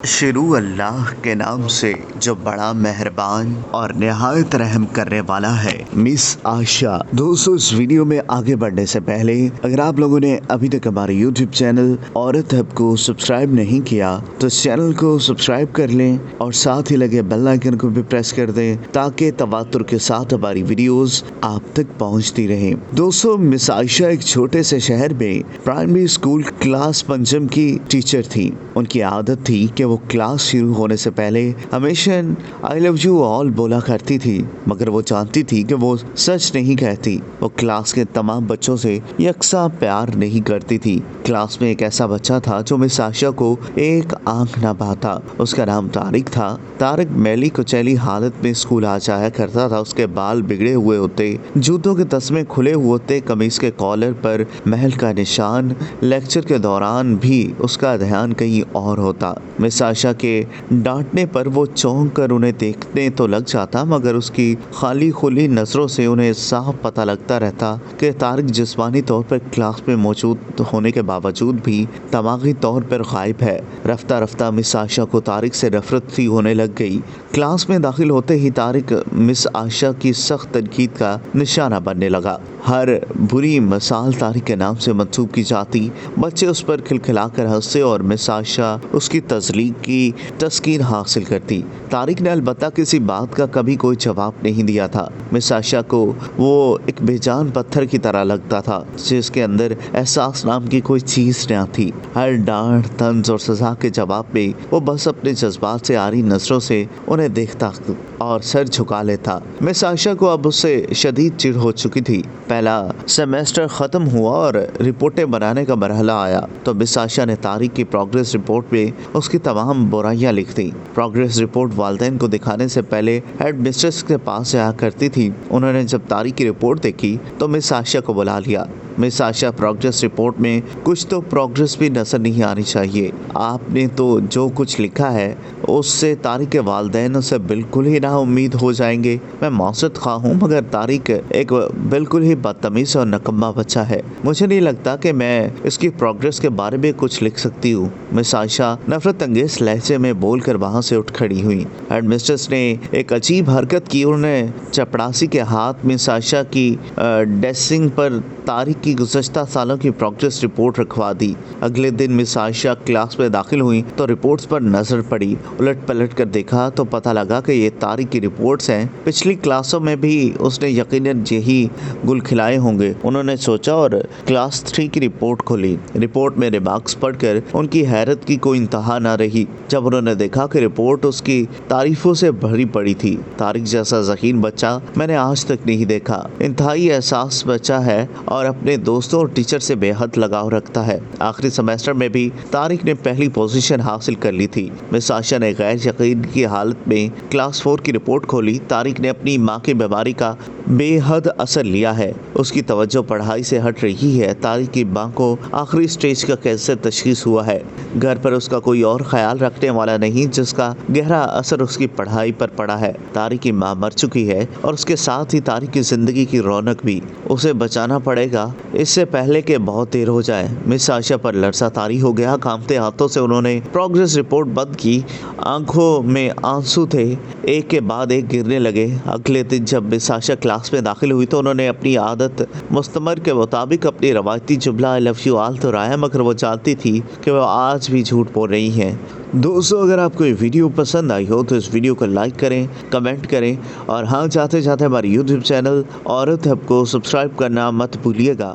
شروع اللہ کے نام سے جو بڑا مہربان اور نہایت رحم کرنے والا ہے۔ مس عائشہ۔ دوستو، اس ویڈیو میں آگے بڑھنے سے پہلے اگر آپ لوگوں نے ابھی تک ہمارے یوٹیوب چینل عورت ہب کو سبسکرائب نہیں کیا تو اس چینل کو سبسکرائب کر لیں اور ساتھ ہی لگے بیل آئیکن کو بھی پریس کر دیں تاکہ تواتر کے ساتھ ہماری ویڈیوز آپ تک پہنچتی رہیں۔ دوستو، مس عائشہ ایک چھوٹے سے شہر میں پرائمری اسکول کلاس پنجم کی ٹیچر تھی۔ ان کی عادت تھی کہ وہ کلاس شروع ہونے سے پہلے ہمیشہ آئی لو یو آل بولا کرتی تھی، مگر وہ جانتی تھی کہ وہ سچ نہیں کہتی۔ وہ کلاس کے تمام بچوں سے یکساں پیار نہیں کرتی تھی۔ کلاس میں ایک ایسا بچہ تھا جو مس عائشہ کو ایک آنکھ نہ بھاتا۔ اس کا نام طارق تھا۔ طارق میلی کچیلی حالت میں اسکول آ جایا کرتا تھا۔ اس کے بال بگڑے ہوئے ہوتے، جوتوں کے تسمے کھلے ہوئے ہوتے، قمیص کے کالر پر محل کا نشان۔ لیکچر کے دوران بھی اس کا دھیان کہیں اور ہوتا۔ مس عائشہ کے ڈانٹنے پر وہ چونک کر انہیں دیکھنے تو لگ جاتا، مگر اس کی خالی خلی نظروں سے انہیں صاف پتہ لگتا رہتا کہ طارق جسمانی طور پر کلاس میں موجود ہونے کے باوجود بھی دماغی طور پر غائب ہے۔ رفتہ رفتہ مس عائشہ کو طارق سے نفرت سی ہونے لگ گئی۔ کلاس میں داخل ہوتے ہی طارق مس عائشہ کی سخت تنقید کا نشانہ بننے لگا۔ ہر بری مثال طارق کے نام سے منسوب کی جاتی، بچے اس پر کھلکھلا کر ہنستے اور مس عائشہ اس کی تزلیق کی تسکین حاصل کرتی۔ طارق نے البتہ کسی بات کا کبھی کوئی جواب نہیں دیا تھا۔ مس عائشہ کو وہ ایک بے جان پتھر کی طرح لگتا تھا جس کے اندر احساس نام کی کوئی چیز نہ تھی۔ ہر ڈانٹ، طنز اور سزا کے جواب میں وہ بس اپنے جذبات سے آری نظروں سے انہیں دیکھتا اور سر جھکا لیتا۔ مس عائشہ کو اب اس سے شدید چڑ ہو چکی تھی۔ پہلا سیمیسٹر ختم ہوا اور رپورٹیں بنانے کا مرحلہ آیا تو مس عائشہ نے طارق کی پروگریس رپورٹ میں اس کی تمام برائیاں لکھ دی۔ پروگریس رپورٹ والدین کو دکھانے سے پہلے ہیڈ مسٹریس کے پاس جایا کرتی تھی۔ انہوں نے جب طارق کی رپورٹ دیکھی تو مس عائشہ کو بلا لیا۔ مس عائشہ، پروگریس رپورٹ میں کچھ تو پروگریس بھی نظر نہیں آنی چاہیے۔ آپ نے تو جو کچھ لکھا ہے اس سے طارق کے والدین اسے بالکل ہی نا امید ہو جائیں گے۔ میں معذرت خواہ ہوں، مگر طارق ایک بالکل ہی بدتمیز اور نکما بچہ ہے۔ مجھے نہیں لگتا کہ میں اس کی پروگریس کے بارے میں کچھ لکھ سکتی ہوں۔ مس عائشہ نفرت انگیز لہجے میں بول کر وہاں سے اٹھ کھڑی ہوئی۔ ہیڈ مسٹریس نے ایک عجیب حرکت کی۔ انہوں نے چپڑاسی کے ہاتھ مس عائشہ کی ڈیسک پر طارق کی گزشتہ سالوں کی پروگریس رپورٹ رکھوا دی۔ اگلے دن مس عائشہ کلاس میں داخل ہوئی تو رپورٹس پر نظر پڑی۔ الٹ پلٹ کر دیکھا تو پتہ لگا کہ یہ طارق کی رپورٹس ہیں۔ پچھلی کلاسوں میں بھی اس نے یقیناً یہی گل کھلائے ہوں گے، انہوں نے سوچا اور کلاس 3 کی رپورٹ کھولی۔ رپورٹ میں ریمارکس پڑھ کر ان کی حیرت کی کوئی انتہا نہ رہی جب انہوں نے دیکھا کہ رپورٹ اس کی تعریفوں سے بھری پڑی تھی۔ طارق جیسا ذہین بچہ میں نے آج تک نہیں دیکھا۔ انتہائی احساس بچہ ہے اور اپنے دوستوں اور ٹیچر سے بے حد لگاؤ رکھتا ہے۔ آخری سیمیسٹر میں بھی طارق نے پہلی پوزیشن حاصل کر لی تھی۔ مس عائشہ نے غیر یقین کی حالت میں کلاس 4 کی رپورٹ کھولی۔ طارق نے اپنی ماں کی بیماری کا بے حد اثر لیا ہے، اس کی توجہ پڑھائی سے ہٹ رہی ہے۔ طارق کی ماں کو آخری سٹیج کا کینسر تشخیص ہوا ہے۔ گھر پر اس کا کوئی اور خیال رکھنے والا نہیں جس کا گہرا اثر اس کی پڑھائی پر پڑا ہے۔ طارق کی ماں مر چکی ہے اور اس کے ساتھ ہی طارق کی زندگی کی رونق بھی۔ اسے بچانا پڑے گا اس سے پہلے کہ بہت دیر ہو جائے۔ مس عائشہ پر لرزہ طاری ہو گیا۔ کانپتے ہاتھوں سے انہوں نے پروگریس رپورٹ بند کی۔ آنکھوں میں آنسو تھے، ایک کے بعد ایک گرنے لگے۔ اگلے دن جب مس عائشہ کلاس میں داخل ہوئی تو انہوں نے اپنی عادت مستمر کے مطابق اپنی روایتی جملہ آئی لو یو آل دہرایا، مگر وہ جانتی تھی کہ وہ آج بھی جھوٹ بول رہی ہیں۔ دوستو، اگر آپ کو یہ ویڈیو پسند آئی ہو تو اس ویڈیو کو لائک کریں، کمنٹ کریں اور ہاں، جاتے جاتے ہماری یوٹیوب چینل عورت ہب کو سبسکرائب کرنا مت بھولیے گا۔